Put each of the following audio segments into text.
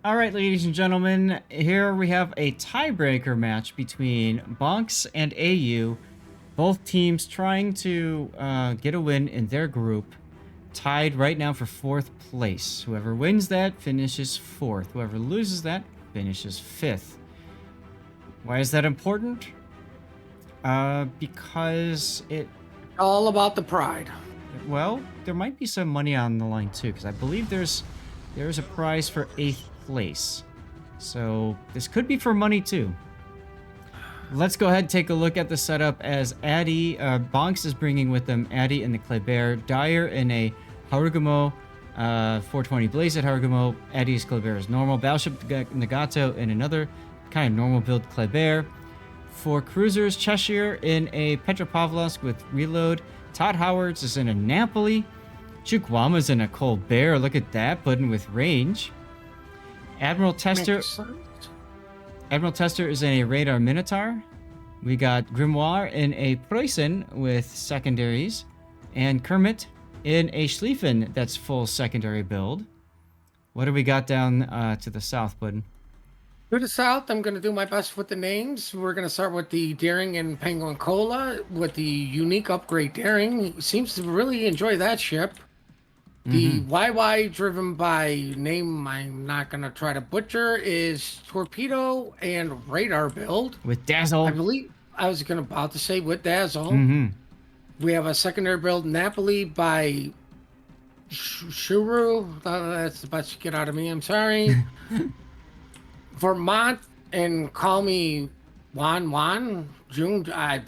All right, ladies and gentlemen, here we have a tiebreaker match between BONKZ and AU. Both teams trying to get a win in their group. Tied right now for 4th place. Whoever wins that finishes 4th. Whoever loses that finishes 5th. Why is that important? Because All about the pride. well, there might be some money on the line too, because I believe there's a prize for 8th place. So this could be for money too. Let's go ahead and take a look at the setup as Addy, BONKZ is bringing with them Addy in the Kleber, Dyer in a Harugumo, 420 Blaze at Harugumo, Addy's Kleber is normal, Battleship Nagato in another kind of normal build Kleber. For cruisers, Cheshire in a Petropavlovsk with reload, Todd Howards is in a Napoli, Chukwama's in a Colbert, look at that, putting with range. Admiral Tester is in a Radar Minotaur. We got Grimoire in a Preußen with secondaries. And Kermit in a Schlieffen that's full secondary build. What do we got down to the south, bud? To the south, I'm going to do my best with the names. We're going to start with the Daring and Penguin Cola with the unique upgrade Daring. He seems to really enjoy that ship. The YY, driven by name I'm not going to try to butcher, is Torpedo and Radar build. With Dazzle. I believe I was about to say with Dazzle. We have a secondary build, Napoli by Shuru. That's the best you get out of me. I'm sorry. Vermont and Call Me Juan June. I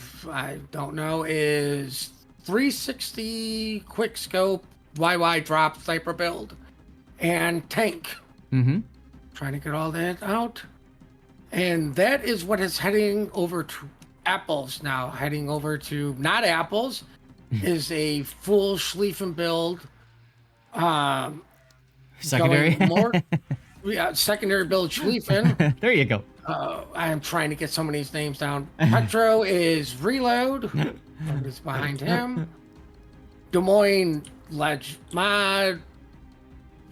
don't know. Is 360 quick scope YY drop sniper build and tank. Trying to get all that out, and that is what is heading over to Apples now. Heading over to not Apples is a full Schlieffen build. Secondary. More. Secondary build Schlieffen. There you go. I am trying to get some of these names down. Petro is Reload. Is behind him. Des Moines Ledge Mod.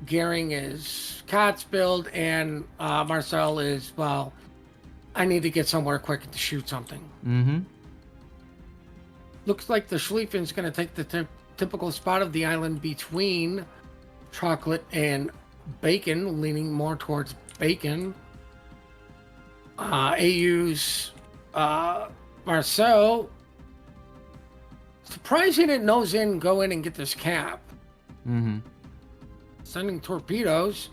Gehring is Kotz build. And Marcel is, well, I need to get somewhere quick to shoot something. Looks like the Schlieffen's going to take the typical spot of the island between chocolate and bacon, leaning more towards bacon. AU's Marceau, surprised he didn't nose in, go in and get this cap. Sending torpedoes.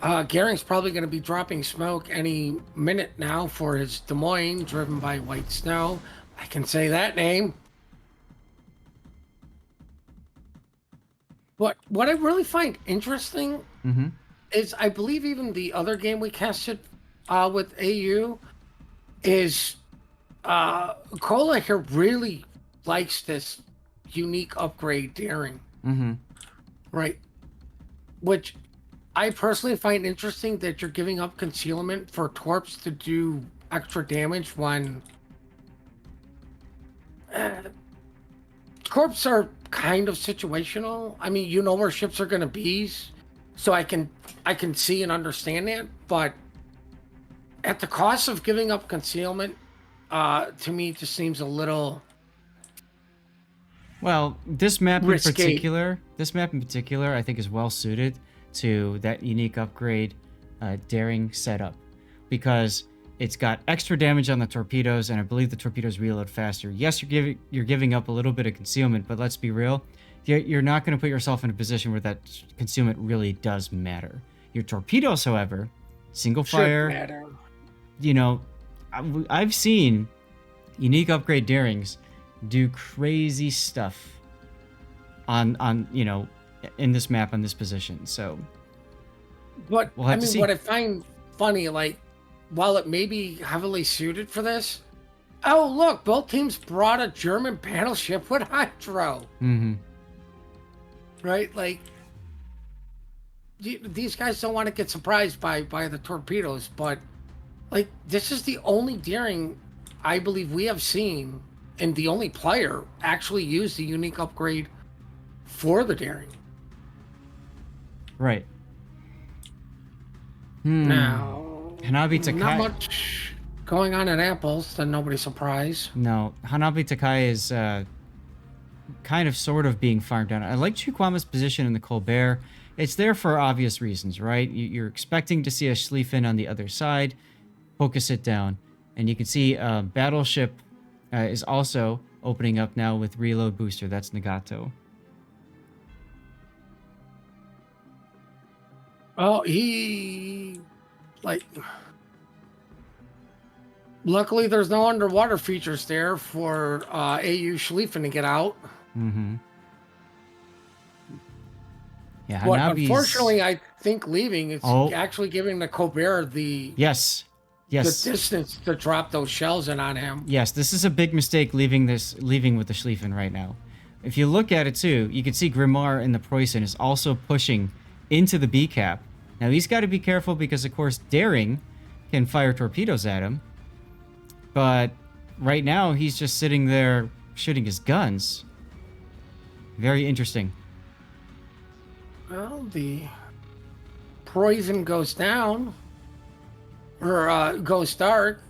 Gehring's probably going to be dropping smoke any minute now for his Des Moines, driven by White Snow. I can say that name. What I really find interesting is, I believe even the other game we casted with AU is Cola here really likes this unique upgrade Daring. Right. Which I personally find interesting, that you're giving up concealment for torps to do extra damage when torps are kind of situational. I mean, you know where ships are going to be, so I can see and understand that, but at the cost of giving up concealment, to me, it just seems a little. Well, this map risky. in particular, I think is well suited to that unique upgrade Daring setup, because it's got extra damage on the torpedoes, and I believe the torpedoes reload faster. Yes, you're giving up a little bit of concealment, but let's be real, you're not going to put yourself in a position where that concealment really does matter. Your torpedoes, however, single fire. Should matter. You know, I've seen unique upgrade Darings do crazy stuff on you know, in this map on this position. So But we'll have I to mean, see. what I find funny, like, while it may be heavily suited for this, oh look, both teams brought a German battleship with hydro. Right? Like, these guys don't want to get surprised by the torpedoes, but like, this is the only Daring I believe we have seen, and the only player actually use the unique upgrade for the Daring. Right. Now, Hanabi not Takai. much going on in apples, then nobody's surprised. No, Hanabi Takai is kind of sort of being farmed down. I like Chukwama's position in the Colbert. It's there for obvious reasons, right? You're expecting to see a Schlieffen on the other side. Focus it down. And you can see Battleship is also opening up now with Reload Booster. That's Nagato. Oh, luckily there's no underwater features there for AU Schlieffen to get out. Mm-hmm. Yeah, But Hanabi's... unfortunately, I think leaving, it's actually giving the Colbert the distance to drop those shells in on him. Yes, this is a big mistake leaving with the Schlieffen right now. If you look at it too, you can see Grimoire in the Preußen is also pushing into the B cap. Now he's got to be careful because of course Daring can fire torpedoes at him. But right now he's just sitting there shooting his guns. Very interesting. Well, the Preußen goes down. Or goes dark.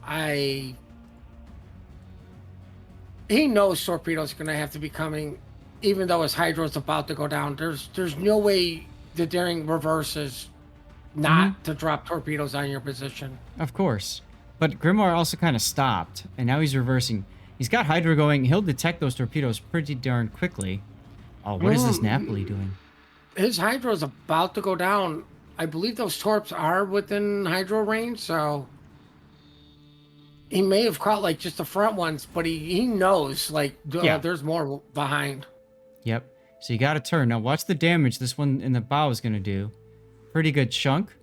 He knows torpedoes going to have to be coming, even though his hydro's about to go down. There's no way the Daring reverses not to drop torpedoes on your position. Of course. But Grimoire also kind of stopped, and now he's reversing. He's got hydro going. He'll detect those torpedoes pretty darn quickly. Oh, what is this Napoli doing? His hydro's about to go down. I believe those torps are within hydro range, so he may have caught like just the front ones, but he knows like there's more behind. Yep. So you got to turn. Now watch the damage this one in the bow is going to do. Pretty good chunk.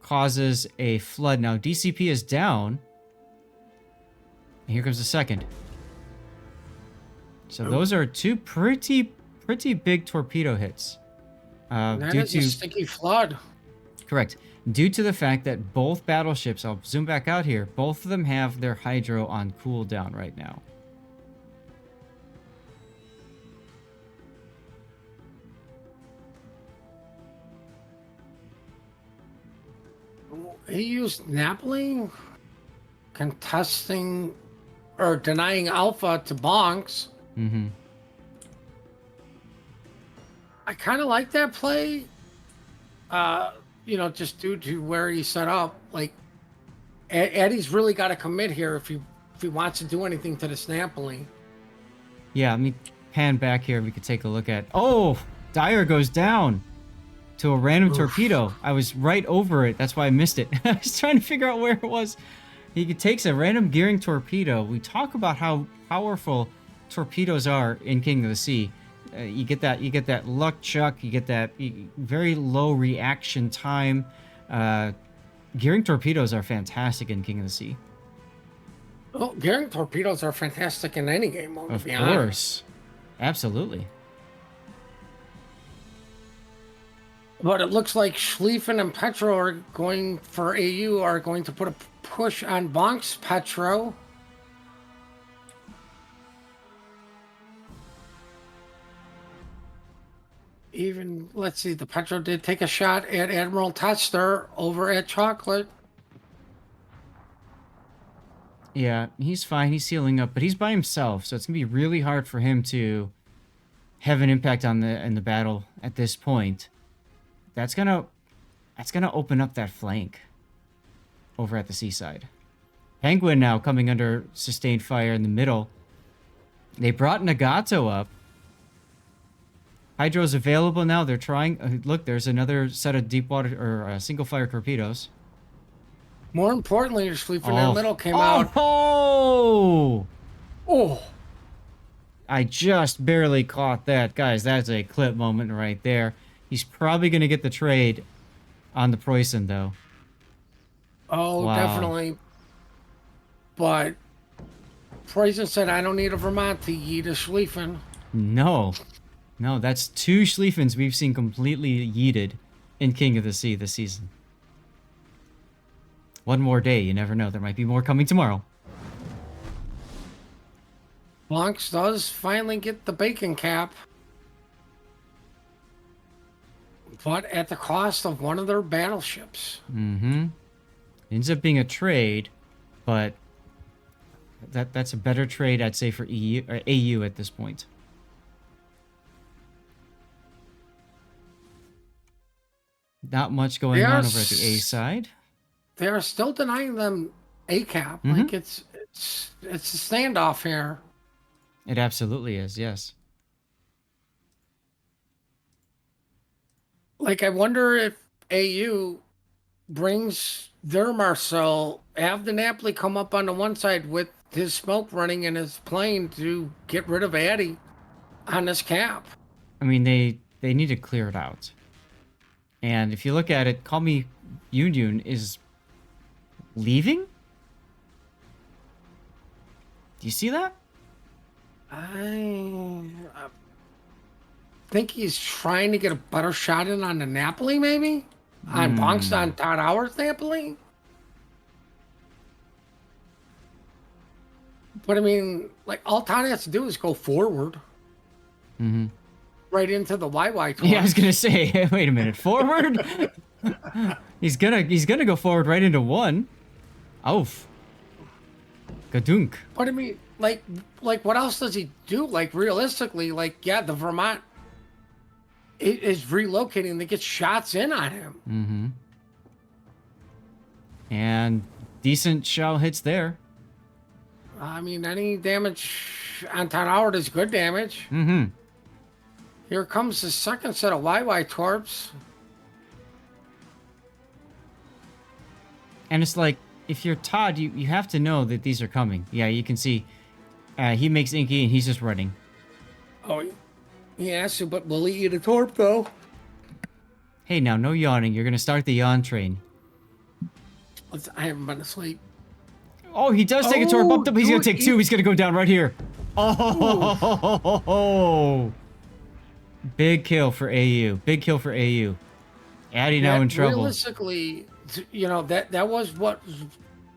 Causes a flood. Now DCP is down. And here comes the second. So those are two pretty big torpedo hits. That is a sticky flood. Correct. Due to the fact that both battleships, I'll zoom back out here, both of them have their hydro on cooldown right now. He used Napoli contesting or denying Alpha to BONKZ. Mm-hmm. I kind of like that play. Just due to where he's set up. Like, Eddie's really got to commit here if he wants to do anything to this Napoli. Yeah, let me pan back here. We could take a look at... Oh! Dyer goes down to a random torpedo. I was right over it. That's why I missed it. I was trying to figure out where it was. He takes a random gearing torpedo. We talk about how powerful torpedoes are in King of the Sea. You get that luck chuck. You get that very low reaction time. Gearing torpedoes are fantastic in King of the Sea. Well, gearing torpedoes are fantastic in any game mode. Of course, absolutely. But it looks like Schlieffen and Petro are going for AU are going to put a push on BONKZ Petro. Even, let's see, the Petro did take a shot at Admiral Tester over at Chocolate. Yeah, he's fine. He's sealing up, but he's by himself, so it's gonna be really hard for him to have an impact in the battle at this point. That's gonna open up that flank over at the seaside. Penguin now coming under sustained fire in the middle. They brought Nagato up. Hydro's available now. They're trying. Look, there's another set of deep water or single fire torpedoes. More importantly, your Schlieffen in the middle came out. Oh! Oh! I just barely caught that. Guys, that's a clip moment right there. He's probably going to get the trade on the Preußen, though. Oh, wow. Definitely. But Preußen said, I don't need a Vermont to yeet a Schlieffen. No. No, that's two Schlieffens we've seen completely yeeted in King of the Sea this season. One more day, you never know. There might be more coming tomorrow. BONKZ does finally get the bacon cap. but at the cost of one of their battleships. Mm-hmm. Ends up being a trade, but that's a better trade, I'd say, for EU or AU at this point. Not much going on over at the A side. They are still denying them a cap. Like it's a standoff here. It absolutely is, yes. Like I wonder if AU brings their Marcel, have the Napoli come up on the one side with his smoke running in his plane to get rid of Addy on this cap. I mean, they need to clear it out. And if you look at it, Call Me Yun is leaving? Do you see that? I think he's trying to get a better shot in on the Napoli, maybe? On BONKZ on Todd Howard's Napoli? But I mean, like, all Todd has to do is go forward. Mm-hmm. Right into the YY Yeah, I was gonna say, wait a minute, forward? he's gonna go forward right into one. Oof. Gadunk. But I mean, like what else does he do? Like realistically, like yeah, the Vermont is relocating to get shots in on him. Mm-hmm. And decent shell hits there. I mean, any damage on Todd Howard is good damage. Mm-hmm. Here comes the second set of YY torps. And it's like, if you're Todd, you have to know that these are coming. Yeah, you can see he makes Inky and he's just running. Oh, yeah, so but will he eat a torp though? Hey, now, no yawning. You're going to start the yawn train. I haven't been asleep. Oh, he does take a torp up. He's going to take two. He's going to go down right here. Oh, big kill for AU. Big kill for AU. Addy now in trouble. Realistically, you know, that was what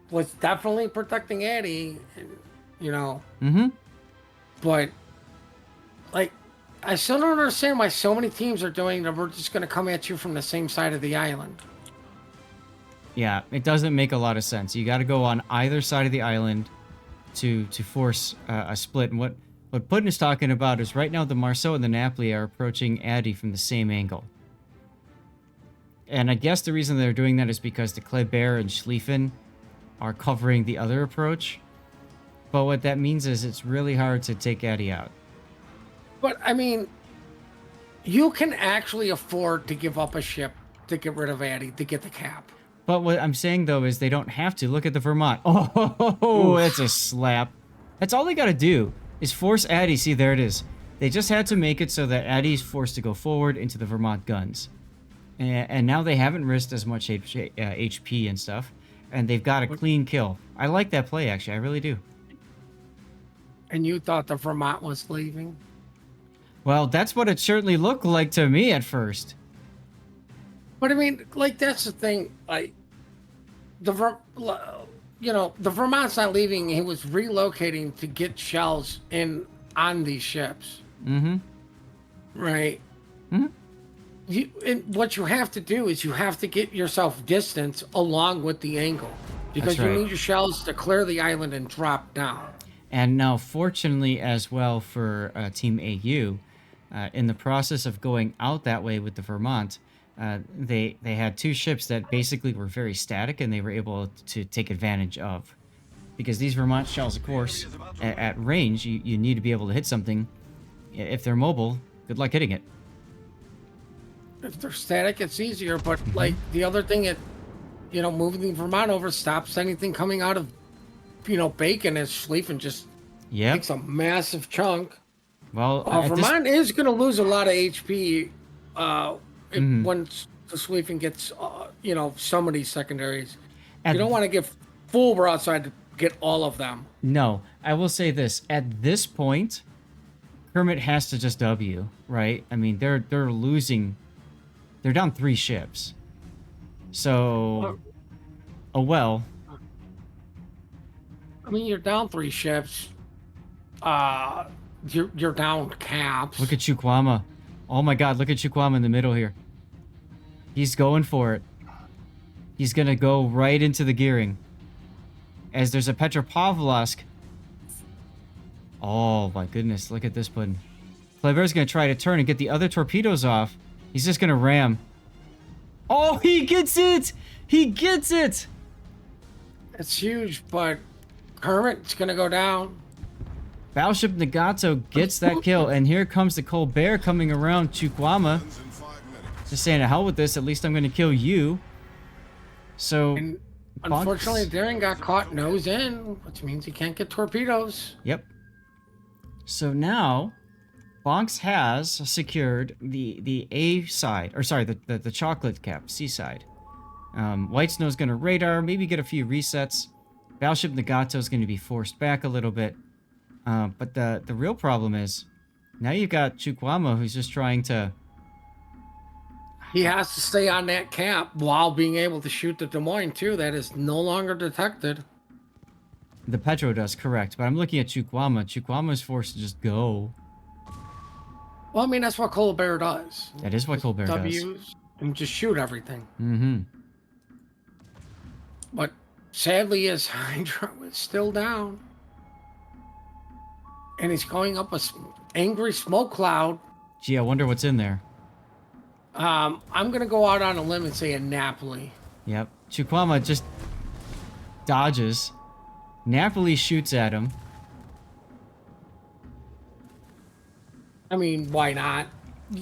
was definitely protecting Addy, you know. Mm-hmm. But, like, I still don't understand why so many teams are doing that. We're just going to come at you from the same side of the island. Yeah, it doesn't make a lot of sense. You got to go on either side of the island to force a split. And what Putin is talking about is right now the Marceau and the Napoli are approaching Addy from the same angle. And I guess the reason they're doing that is because the Kleber and Schlieffen are covering the other approach. But what that means is it's really hard to take Addy out. But, I mean, you can actually afford to give up a ship to get rid of Addy, to get the cap. But what I'm saying, though, is they don't have to. Look at the Vermont. Oh, that's a slap. That's all they got to do is force Addy. See, there it is. They just had to make it so that Addy's forced to go forward into the Vermont guns. And now they haven't risked as much HP and stuff. And they've got a clean kill. I like that play, actually. I really do. And you thought the Vermont was leaving? Well, that's what it certainly looked like to me at first. But I mean, like, that's the thing. Like, the Vermont's not leaving. He was relocating to get shells in on these ships. Mm-hmm. Right. Mm-hmm. And what you have to do is you have to get yourself distance along with the angle, because That's right. you need your shells to clear the island and drop down. And now, fortunately, as well for Team AU, in the process of going out that way with the Vermont, they had two ships that basically were very static, and they were able to take advantage of. Because these Vermont shells, of course, at range, you need to be able to hit something. If they're mobile, good luck hitting it. If they're static, it's easier. But like the other thing, moving the Vermont over stops anything coming out of, Bacon, as Schlieffen just takes a massive chunk. Well, Vermont is going to lose a lot of HP once the Schlieffen gets, some of these secondaries. You don't want to get full broadside to get all of them. No, I will say this. At this point, Kermit has to just W, right? I mean, they're losing. They're down 3 ships. So, I mean, you're down 3 ships. You're down caps. Look at Chukwama. Oh my God, look at Chukwama in the middle here. He's going for it. He's gonna go right into the gearing. As there's a Petropavlovsk. Oh my goodness, look at this one. Kleber's gonna try to turn and get the other torpedoes off. He's just gonna ram. Oh, he gets it! He gets it! It's huge, but Kermit's gonna go down. Battleship Nagato gets that kill, and here comes the Colbert coming around Chukwama. Just saying, to hell with this, at least I'm gonna kill you. So, And unfortunately, Daring got caught nose in, which means he can't get torpedoes. Yep. So now, BONKZ has secured the A side, or sorry, the chocolate cap, C side. White Snow's gonna radar, maybe get a few resets. Battleship Nagato's gonna be forced back a little bit. But the real problem is, now you've got Chukwama who's just trying to... He has to stay on that cap while being able to shoot the Des Moines too. That is no longer detected. The Petro does, correct. But I'm looking at Chukwama. Chukwama is forced to just go. Well, I mean, that's what Colbert does. That is what Colbert does. W's and just shoot everything. Mm-hmm. But sadly, his Hydra is still down. And he's going up a angry smoke cloud. Gee, I wonder what's in there. I'm going to go out on a limb and say a Napoli. Yep. Chukwama just dodges. Napoli shoots at him. I mean, why not?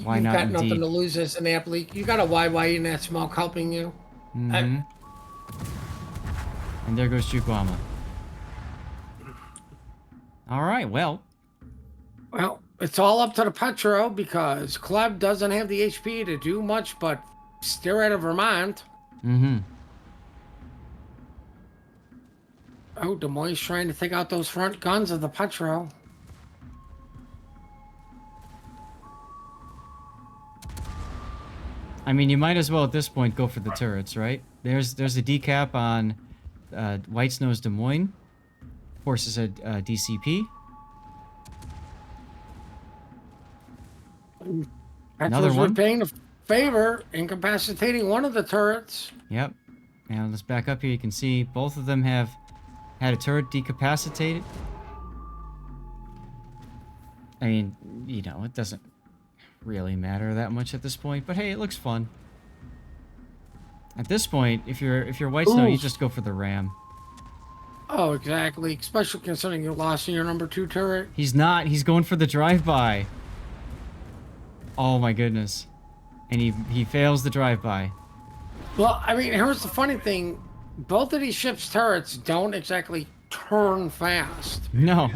Why You've not, got nothing indeed. to lose as a Napoli. You got a YY in that smoke helping you. Mm-hmm. And there goes Chukwama. All right, well. Well, it's all up to the Petro because Kleb doesn't have the HP to do much but steer out of Vermont. Mm-hmm. Oh, Des Moines trying to take out those front guns of the Petro. I mean, you might as well at this point go for the turrets, right? There's a decap on White Snow's Des Moines. Forces a DCP. Another one. Paying a favor, incapacitating one of the turrets. Yep. Now let's back up here. You can see both of them have had a turret decapacitated. I mean, you know, it doesn't really matter that much at this point, but hey, it looks fun. At this point, if you're White Snow, you just go for the ram. Oh, exactly. Especially considering you lost in your number 2 turret. He's not. He's going for the drive-by. Oh my goodness. And he fails the drive-by. Well, I mean, here's the funny thing. Both of these ships' turrets don't exactly turn fast. No.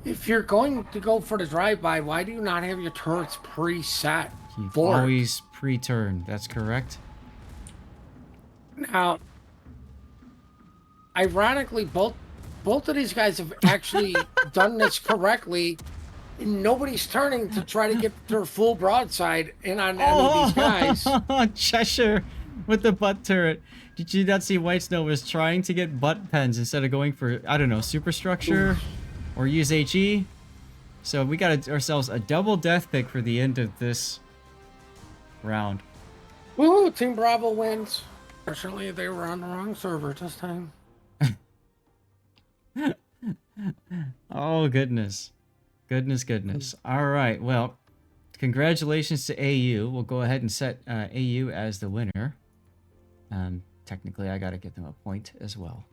If you're going to go for the drive-by, why do you not have your turrets preset? You've always pre-turned. That's correct. Now, ironically, both of these guys have actually done this correctly. And nobody's turning to try to get their full broadside in on any of these guys. Cheshire with the butt turret. Did you not see White Snow was trying to get butt pens instead of going for, I don't know, superstructure or use HE? So we got ourselves a double death pick for the end of this round. Woo! Team Bravo wins. Fortunately, they were on the wrong server this time. Oh, goodness. Goodness. All right. Well, congratulations to AU. We'll go ahead and set AU as the winner. Technically, I got to get them a point as well.